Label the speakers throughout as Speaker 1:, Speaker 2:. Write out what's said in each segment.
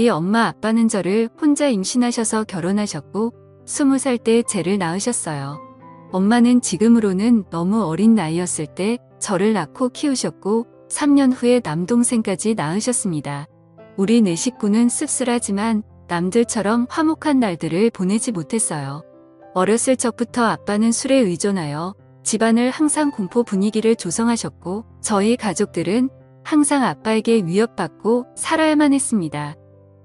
Speaker 1: 저희 엄마 아빠는 저를 혼자 임신하셔서 결혼하셨고 20살 때 쟤를 낳으셨어요. 엄마는 지금으로는 너무 어린 나이였을 때 저를 낳고 키우셨고 3년 후에 남동생까지 낳으셨습니다. 우리 네 식구는 씁쓸하지만 남들처럼 화목한 날들을 보내지 못했어요. 어렸을 적부터 아빠는 술에 의존하여 집안을 항상 공포 분위기를 조성하셨고 저희 가족들은 항상 아빠에게 위협받고 살아야만 했습니다.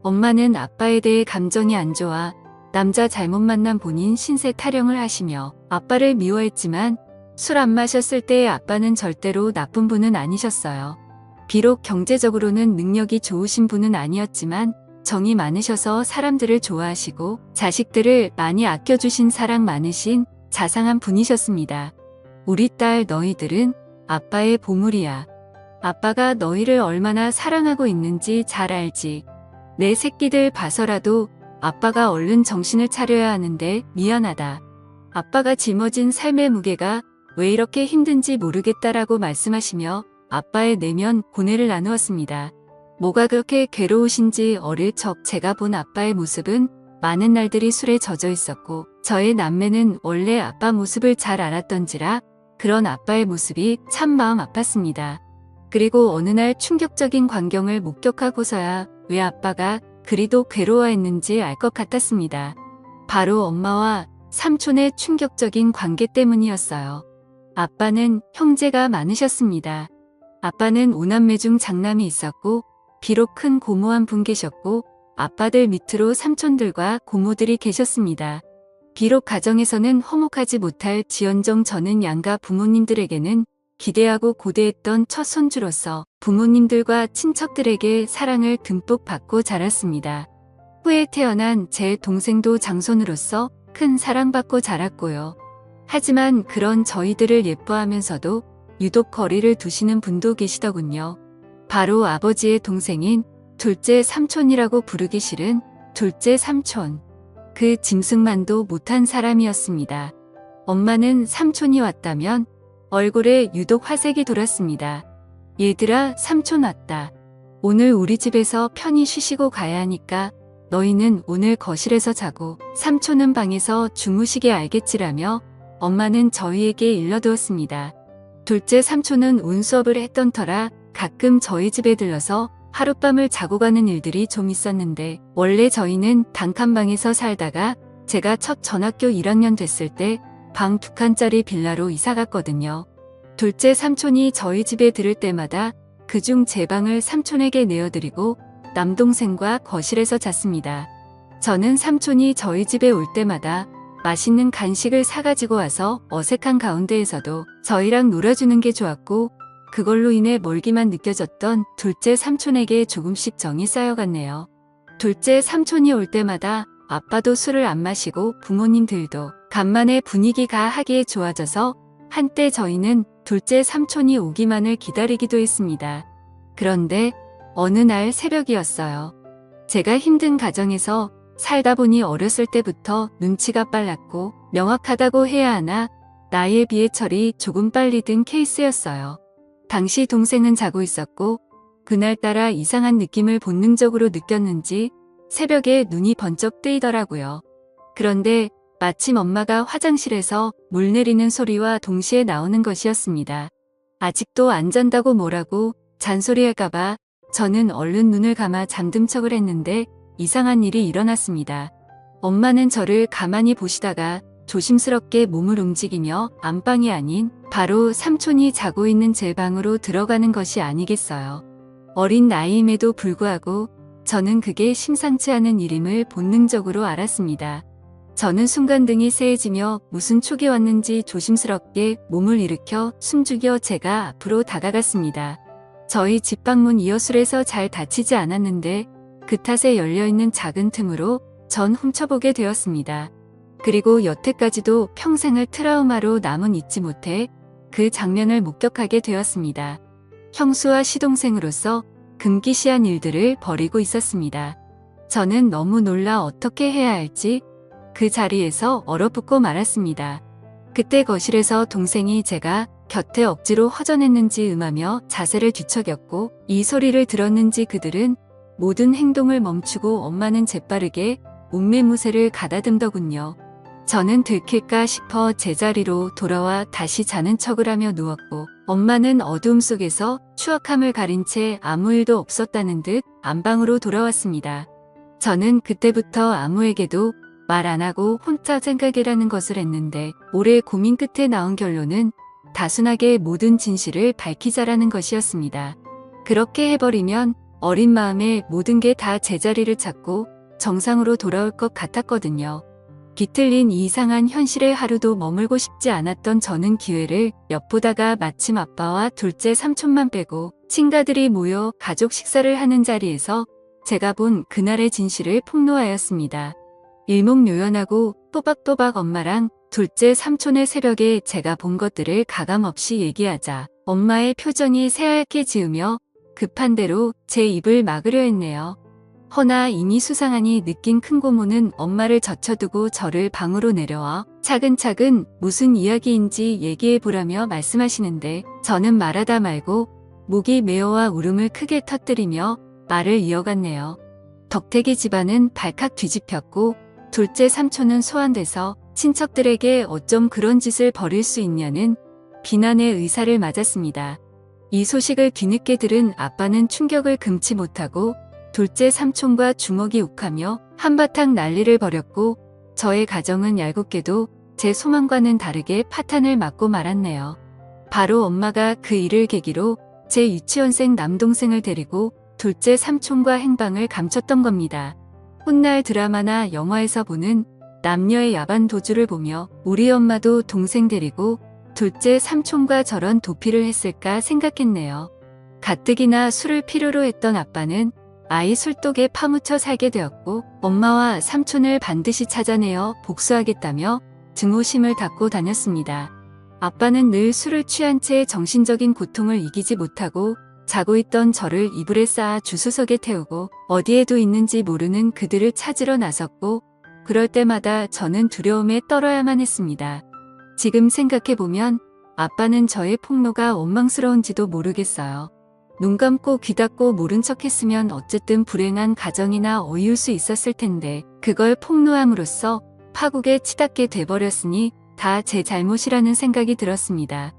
Speaker 1: 엄마는 아빠에 대해 감정이 안 좋아 남자 잘못 만난 본인 신세 타령을 하시며 아빠를 미워했지만 술 안 마셨을 때의 아빠는 절대로 나쁜 분은 아니셨어요. 비록 경제적으로는 능력이 좋으신 분은 아니었지만 정이 많으셔서 사람들을 좋아하시고 자식들을 많이 아껴주신 사랑 많으신 자상한 분이셨습니다. 우리 딸 너희들은 아빠의 보물이야. 아빠가 너희를 얼마나 사랑하고 있는지 잘 알지. 내 새끼들 봐서라도 아빠가 얼른 정신을 차려야 하는데 미안하다. 아빠가 짊어진 삶의 무게가 왜 이렇게 힘든지 모르겠다라고 말씀하시며 아빠의 내면 고뇌를 나누었습니다. 뭐가 그렇게 괴로우신지 어릴 적 제가 본 아빠의 모습은 많은 날들이 술에 젖어 있었고 저의 남매는 원래 아빠 모습을 잘 알았던지라 그런 아빠의 모습이 참 마음 아팠습니다. 그리고 어느 날 충격적인 광경을 목격하고서야 왜 아빠가 그리도 괴로워했는지 알 것 같았습니다. 바로 엄마와 삼촌의 충격적인 관계 때문이었어요. 아빠는 형제가 많으셨습니다. 아빠는 5남매 중 장남이 있었고 비록 큰 고모 한 분 계셨고 아빠들 밑으로 삼촌들과 고모들이 계셨습니다. 비록 가정에서는 화목하지 못할 지언정 저는 양가 부모님들에게는 기대하고 고대했던 첫 손주로서 부모님들과 친척들에게 사랑을 듬뿍 받고 자랐습니다. 후에 태어난 제 동생도 장손으로서 큰 사랑받고 자랐고요. 하지만 그런 저희들을 예뻐하면서도 유독 거리를 두시는 분도 계시더군요. 바로 아버지의 동생인 둘째 삼촌이라고 부르기 싫은 둘째 삼촌. 그 짐승만도 못한 사람이었습니다. 엄마는 삼촌이 왔다면 얼굴에 유독 화색이 돌았습니다. 얘들아, 삼촌 왔다. 오늘 우리 집에서 편히 쉬시고 가야 하니까 너희는 오늘 거실에서 자고 삼촌은 방에서 주무시게 알겠지라며 엄마는 저희에게 일러두었습니다. 둘째 삼촌은 운수업을 했던 터라 가끔 저희 집에 들러서 하룻밤을 자고 가는 일들이 좀 있었는데 원래 저희는 단칸방에서 살다가 제가 첫 전학교 1학년 됐을 때 방 2칸짜리 빌라로 이사 갔거든요. 둘째 삼촌이 저희 집에 들을 때마다 그중 제 방을 삼촌에게 내어드리고 남동생과 거실에서 잤습니다. 저는 삼촌이 저희 집에 올 때마다 맛있는 간식을 사가지고 와서 어색한 가운데에서도 저희랑 놀아주는 게 좋았고 그걸로 인해 멀기만 느껴졌던 둘째 삼촌에게 조금씩 정이 쌓여갔네요. 둘째 삼촌이 올 때마다 아빠도 술을 안 마시고 부모님들도 간만에 분위기가 하기에 좋아져서 한때 저희는 둘째 삼촌이 오기만을 기다리기도 했습니다. 그런데 어느 날 새벽이었어요. 제가 힘든 가정에서 살다 보니 어렸을 때부터 눈치가 빨랐고 명확하다고 해야 하나 나이에 비해 철이 조금 빨리 든 케이스였어요. 당시 동생은 자고 있었고 그날따라 이상한 느낌을 본능적으로 느꼈는지 새벽에 눈이 번쩍 뜨이더라고요. 그런데 마침 엄마가 화장실에서 물 내리는 소리와 동시에 나오는 것이었습니다. 아직도 안 잔다고 뭐라고 잔소리할까봐 저는 얼른 눈을 감아 잠든 척을 했는데 이상한 일이 일어났습니다. 엄마는 저를 가만히 보시다가 조심스럽게 몸을 움직이며 안방이 아닌 바로 삼촌이 자고 있는 제 방으로 들어가는 것이 아니겠어요. 어린 나이임에도 불구하고 저는 그게 심상치 않은 일임을 본능적으로 알았습니다. 저는 순간 등이 쎄해지며 무슨 촉이 왔는지 조심스럽게 몸을 일으켜 숨죽여 제가 앞으로 다가갔습니다. 저희 집 방문 이어술에서 잘 닫히지 않았는데 그 탓에 열려있는 작은 틈으로 전 훔쳐보게 되었습니다. 그리고 여태까지도 평생을 트라우마로 남은 잊지 못해 그 장면을 목격하게 되었습니다. 형수와 시동생으로서 금기시한 일들을 벌이고 있었습니다. 저는 너무 놀라 어떻게 해야 할지 그 자리에서 얼어붙고 말았습니다. 그때 거실에서 동생이 제가 곁에 억지로 허전했는지 음하며 자세를 뒤척였고 이 소리를 들었는지 그들은 모든 행동을 멈추고 엄마는 재빠르게 옷매무새를 가다듬더군요. 저는 들킬까 싶어 제자리로 돌아와 다시 자는 척을 하며 누웠고 엄마는 어두움 속에서 추악함을 가린 채 아무 일도 없었다는 듯 안방으로 돌아왔습니다. 저는 그때부터 아무에게도 말 안 하고 혼자 생각이라는 것을 했는데 오래 고민 끝에 나온 결론은 단순하게 모든 진실을 밝히자라는 것이었습니다. 그렇게 해버리면 어린 마음에 모든 게 다 제자리를 찾고 정상으로 돌아올 것 같았거든요. 뒤틀린 이 이상한 현실에 하루도 머물고 싶지 않았던 저는 기회를 엿보다가 마침 아빠와 둘째 삼촌만 빼고 친가들이 모여 가족 식사를 하는 자리에서 제가 본 그날의 진실을 폭로하였습니다. 일목요연하고 또박또박 엄마랑 둘째 삼촌의 새벽에 제가 본 것들을 가감없이 얘기하자 엄마의 표정이 새하얗게 지으며 급한 대로 제 입을 막으려 했네요. 허나 이미 수상하니 느낀 큰 고모는 엄마를 젖혀두고 저를 방으로 내려와 차근차근 무슨 이야기인지 얘기해보라며 말씀하시는데 저는 말하다 말고 목이 메어와 울음을 크게 터뜨리며 말을 이어갔네요. 덕택이 집안은 발칵 뒤집혔고 둘째 삼촌은 소환돼서 친척들에게 어쩜 그런 짓을 벌일 수 있냐는 비난의 의사를 맞았습니다. 이 소식을 뒤늦게 들은 아빠는 충격을 금치 못하고 둘째 삼촌과 주먹이 욱하며 한바탕 난리를 벌였고 저의 가정은 얄궂게도 제 소망과는 다르게 파탄을 맞고 말았네요. 바로 엄마가 그 일을 계기로 제 유치원생 남동생을 데리고 둘째 삼촌과 행방을 감췄던 겁니다. 훗날 드라마나 영화에서 보는 남녀의 야반 도주를 보며 우리 엄마도 동생 데리고 둘째 삼촌과 저런 도피를 했을까 생각했네요. 가뜩이나 술을 필요로 했던 아빠는 아이 술독에 파묻혀 살게 되었고 엄마와 삼촌을 반드시 찾아내어 복수하겠다며 증오심을 닦고 다녔습니다. 아빠는 늘 술을 취한 채 정신적인 고통을 이기지 못하고 자고 있던 저를 이불에 쌓아 주수석에 태우고 어디에도 있는지 모르는 그들을 찾으러 나섰고 그럴 때마다 저는 두려움에 떨어야만 했습니다. 지금 생각해보면 아빠는 저의 폭로가 원망스러운지도 모르겠어요. 눈 감고 귀 닫고 모른 척 했으면 어쨌든 불행한 가정이나 어이울 수 있었을 텐데 그걸 폭로함으로써 파국에 치닫게 돼버렸으니 다 제 잘못이라는 생각이 들었습니다.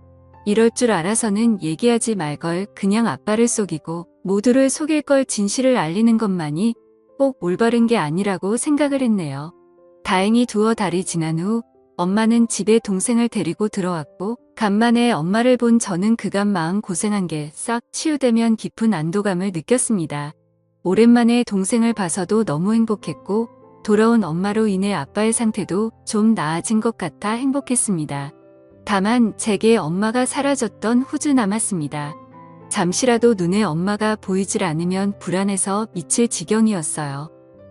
Speaker 1: 이럴 줄 알아서는 얘기하지 말걸 그냥 아빠를 속이고 모두를 속일 걸 진실을 알리는 것만이 꼭 올바른 게 아니라고 생각을 했네요. 다행히 두어 달이 지난 후 엄마는 집에 동생을 데리고 들어왔고 간만에 엄마를 본 저는 그간 마음 고생한 게 싹 치유되면 깊은 안도감을 느꼈습니다. 오랜만에 동생을 봐서도 너무 행복했고 돌아온 엄마로 인해 아빠의 상태도 좀 나아진 것 같아 행복했습니다. 다만 제게 엄마가 사라졌던 후주 남았습니다. 잠시라도 눈에 엄마가 보이질 않으면 불안해서 미칠 지경이었어요.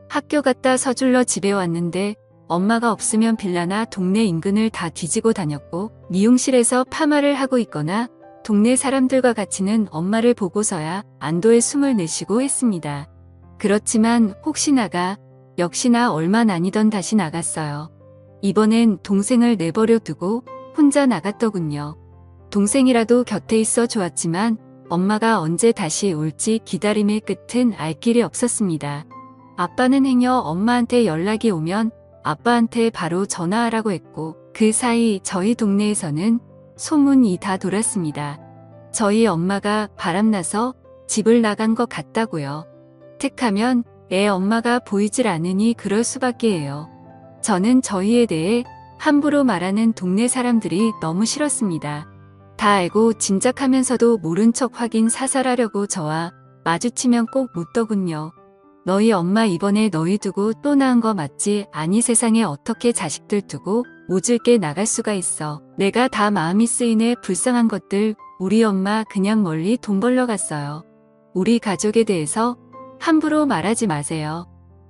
Speaker 1: 학교 갔다 서둘러 집에 왔는데 엄마가 없으면 빌라나 동네 인근을 다 뒤지고 다녔고 미용실에서 파마를 하고 있거나 동네 사람들과 같이는 엄마를 보고서야 안도의 숨을 내쉬고 했습니다. 그렇지만 혹시나가 역시나 얼마 아니던 다시 나갔어요. 이번엔 동생을 내버려 두고 혼자 나갔더군요. 동생이라도 곁에 있어 좋았지만 엄마가 언제 다시 올지 기다림의 끝은 알 길이 없었습니다. 아빠는 행여 엄마한테 연락이 오면 아빠한테 바로 전화하라고 했고 그 사이 저희 동네에서는 소문이 다 돌았습니다. 저희 엄마가 바람나서 집을 나간 것 같다고요. 택하면 애 엄마가 보이질 않으니 그럴 수밖에 해요. 저는 저희에 대해 함부로 말하는 동네 사람들이 너무 싫었습니다. 다 알고 짐작하면서도 모른 척 확인 사살하려고 저와 마주치면 꼭 묻더군요. 너희 엄마 이번에 너희 두고 또 낳은 거 맞지? 아니 세상에 어떻게 자식들 두고 모질게 나갈 수가 있어. 내가 다 마음이 쓰이네. 불쌍한 것들. 우리 엄마 그냥 멀리 돈 벌러 갔어요. 우리 가족에 대해서 함부로 말하지 마세요.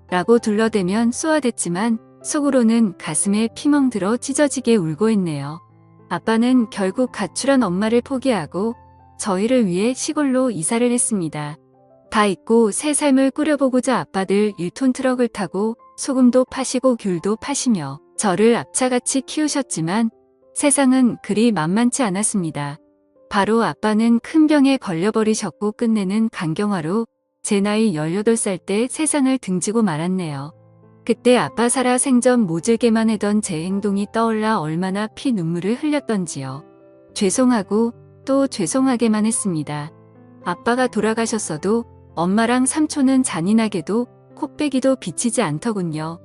Speaker 1: 라고 둘러대면 쏘아댔지만 속으로는 가슴에 피멍 들어 찢어지게 울고 있네요. 아빠는 결국 가출한 엄마를 포기하고 저희를 위해 시골로 이사를 했습니다. 다 잊고 새 삶을 꾸려보고자 아빠들 1톤 트럭을 타고 소금도 파시고 귤도 파시며 저를 앞차같이 키우셨지만 세상은 그리 만만치 않았습니다. 바로 아빠는 큰 병에 걸려버리셨고 끝내는 간경화로 제 나이 18살 때 세상을 등지고 말았네요. 그때 아빠 살아 생전 모질게만 해던 제 행동이 떠올라 얼마나 피 눈물을 흘렸던지요. 죄송하고 또 죄송하게만 했습니다. 아빠가 돌아가셨어도 엄마랑 삼촌은 잔인하게도 코빼기도 비치지 않더군요.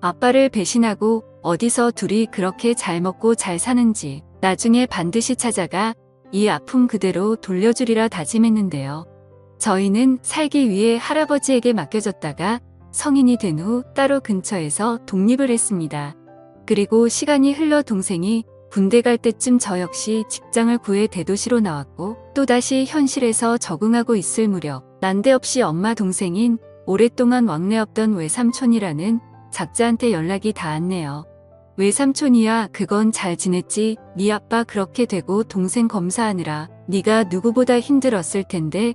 Speaker 1: 아빠를 배신하고 어디서 둘이 그렇게 잘 먹고 잘 사는지 나중에 반드시 찾아가 이 아픔 그대로 돌려주리라 다짐했는데요. 저희는 살기 위해 할아버지에게 맡겨졌다가 성인이 된 후 따로 근처에서 독립을 했습니다. 그리고 시간이 흘러 동생이 군대 갈 때쯤 저 역시 직장을 구해 대도시로 나왔고 또다시 현실에서 적응하고 있을 무렵 난데없이 엄마 동생인 오랫동안 왕래 없던 외삼촌이라는 작자한테 연락이 닿았네요. 외삼촌이야 그건 잘 지냈지. 네 아빠 그렇게 되고 동생 검사하느라 네가 누구보다 힘들었을 텐데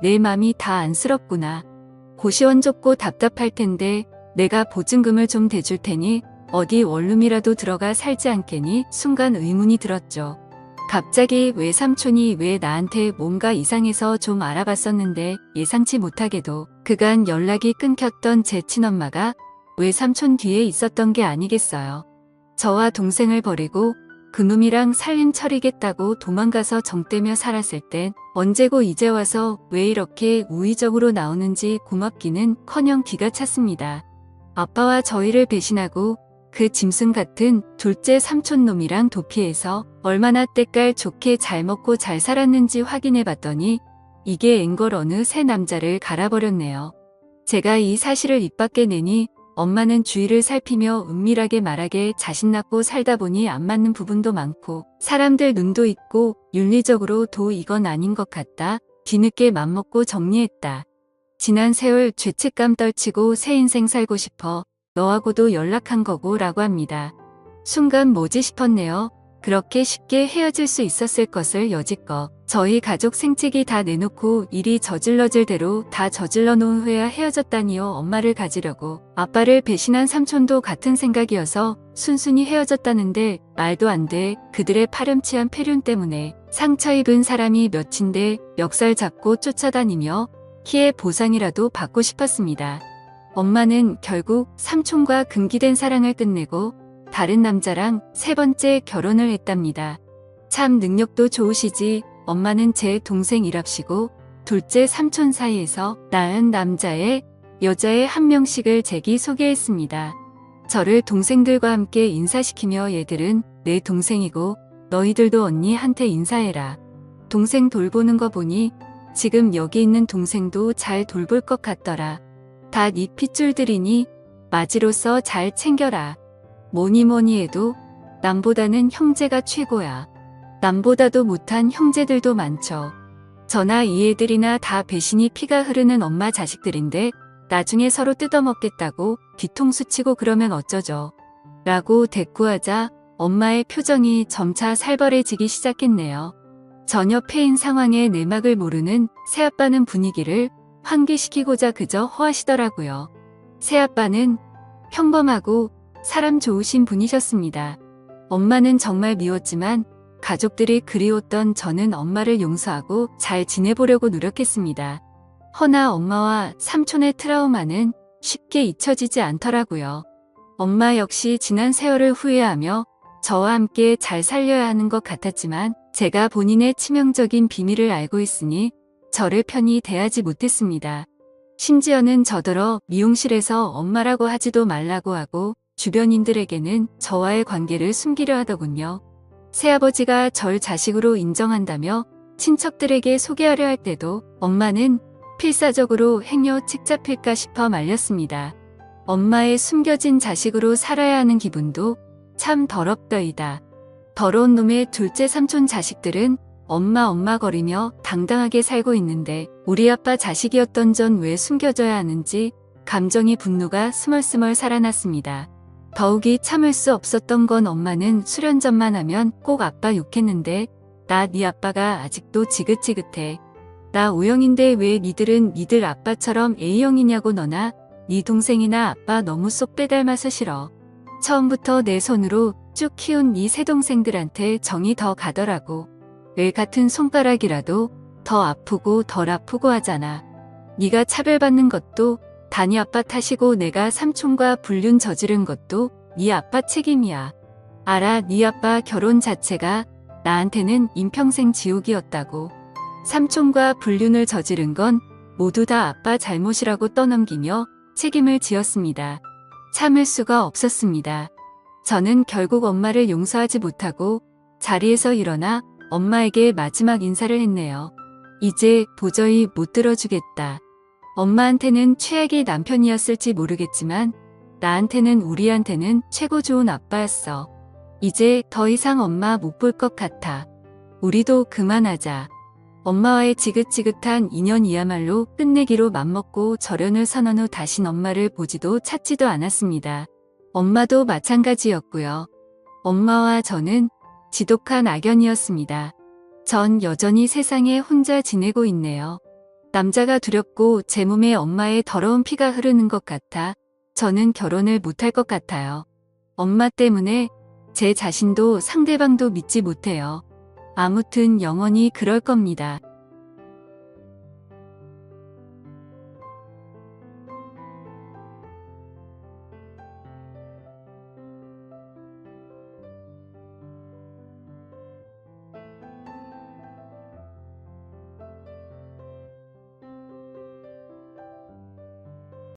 Speaker 1: 내 맘이 다 안쓰럽구나. 고시원 좁고 답답할 텐데 내가 보증금을 좀 대줄 테니 어디 원룸이라도 들어가 살지 않겠니? 순간 의문이 들었죠. 갑자기 외삼촌이 왜 나한테 뭔가 이상해서 좀 알아봤었는데 예상치 못하게도 그간 연락이 끊겼던 제 친엄마가 외삼촌 뒤에 있었던 게 아니겠어요. 저와 동생을 버리고 그놈이랑 살림 처리겠다고 도망가서 정떼며 살았을 땐 언제고 이제 와서 왜 이렇게 우의적으로 나오는지 고맙기는커녕 기가 찼습니다. 아빠와 저희를 배신하고 그 짐승 같은 둘째 삼촌놈이랑 도피해서 얼마나 때깔 좋게 잘 먹고 잘 살았는지 확인해 봤더니 이게 앵걸 어느 새 남자를 갈아버렸네요. 제가 이 사실을 입 밖에 내니 엄마는 주위를 살피며 은밀하게 말하게 자신 낳고 살다 보니 안 맞는 부분도 많고 사람들 눈도 있고 윤리적으로도 이건 아닌 것 같다. 뒤늦게 맘먹고 정리했다. 지난 세월 죄책감 떨치고 새 인생 살고 싶어 너하고도 연락한 거고 라고 합니다. 순간 뭐지 싶었네요. 그렇게 쉽게 헤어질 수 있었을 것을 여지껏 저희 가족 생채기 다 내놓고 일이 저질러질 대로 다 저질러 놓은 후에야 헤어졌다니요. 엄마를 가지려고 아빠를 배신한 삼촌도 같은 생각이어서 순순히 헤어졌다는데 말도 안 돼. 그들의 파렴치한 폐륜 때문에 상처 입은 사람이 몇인데 멱살 잡고 쫓아다니며 키의 보상이라도 받고 싶었습니다. 엄마는 결국 삼촌과 금기된 사랑을 끝내고 다른 남자랑 세 번째 결혼을 했답니다. 참 능력도 좋으시지. 엄마는 제 동생이랍시고 둘째 삼촌 사이에서 낳은 남자애, 여자애 한 명씩을 제기 소개했습니다. 저를 동생들과 함께 인사시키며 얘들은 내 동생이고 너희들도 언니한테 인사해라. 동생 돌보는 거 보니 지금 여기 있는 동생도 잘 돌볼 것 같더라. 다 네 핏줄들이니 마지로서 잘 챙겨라. 뭐니 해도 남보다는 형제가 최고야. 남보다도 못한 형제들도 많죠. 저나 이 애들이나 다 배신이 피가 흐르는 엄마 자식들인데 나중에 서로 뜯어먹겠다고 뒤통수 치고 그러면 어쩌죠. 라고 대꾸하자 엄마의 표정이 점차 살벌해지기 시작했네요. 전혀 패인 상황에 내막을 모르는 새아빠는 분위기를 환기시키고자 그저 허하시더라고요. 새아빠는 평범하고 사람 좋으신 분이셨습니다. 엄마는 정말 미웠지만 가족들이 그리웠던 저는 엄마를 용서하고 잘 지내보려고 노력했습니다. 허나 엄마와 삼촌의 트라우마는 쉽게 잊혀지지 않더라고요. 엄마 역시 지난 세월을 후회하며 저와 함께 잘 살려야 하는 것 같았지만 제가 본인의 치명적인 비밀을 알고 있으니 저를 편히 대하지 못했습니다. 심지어는 저더러 미용실에서 엄마라고 하지도 말라고 하고 주변인들에게는 저와의 관계를 숨기려 하더군요. 새아버지가 절 자식으로 인정한다며 친척들에게 소개하려 할 때도 엄마는 필사적으로 행여 책 잡힐까 싶어 말렸습니다. 엄마의 숨겨진 자식으로 살아야 하는 기분도 참 더럽더이다. 더러운 놈의 둘째 삼촌 자식들은 엄마 거리며 당당하게 살고 있는데 우리 아빠 자식이었던 전 왜 숨겨져야 하는지 감정이 분노가 스멀스멀 살아났습니다. 더욱이 참을 수 없었던 건 엄마는 수련전만 하면 꼭 아빠 욕했는데 나 네 아빠가 아직도 지긋지긋해. 나 O형인데 왜 니들은 니들 아빠처럼 A형이냐고. 너나 네 동생이나 아빠 너무 쏙 빼닮아서 싫어. 처음부터 내 손으로 쭉 키운 네 새 동생들한테 정이 더 가더라고. 왜 같은 손가락이라도 더 아프고 덜 아프고 하잖아. 네가 차별받는 것도 단이 아빠 탓이고 내가 삼촌과 불륜 저지른 것도 네 아빠 책임이야. 알아, 네 아빠 결혼 자체가 나한테는 인평생 지옥이었다고. 삼촌과 불륜을 저지른 건 모두 다 아빠 잘못이라고 떠넘기며 책임을 지었습니다. 참을 수가 없었습니다. 저는 결국 엄마를 용서하지 못하고 자리에서 일어나 엄마에게 마지막 인사를 했네요. 이제 도저히 못 들어주겠다. 엄마한테는 최악의 남편이었을지 모르겠지만 나한테는 우리한테는 최고 좋은 아빠였어. 이제 더 이상 엄마 못 볼 것 같아. 우리도 그만하자. 엄마와의 지긋지긋한 인연이야말로 끝내기로 맘먹고 절연을 선언 후 다신 엄마를 보지도 찾지도 않았습니다. 엄마도 마찬가지였고요. 엄마와 저는 지독한 악연이었습니다. 전 여전히 세상에 혼자 지내고 있네요. 남자가 두렵고 제 몸에 엄마의 더러운 피가 흐르는 것 같아 저는 결혼을 못할 것 같아요. 엄마 때문에 제 자신도 상대방도 믿지 못해요. 아무튼 영원히 그럴 겁니다.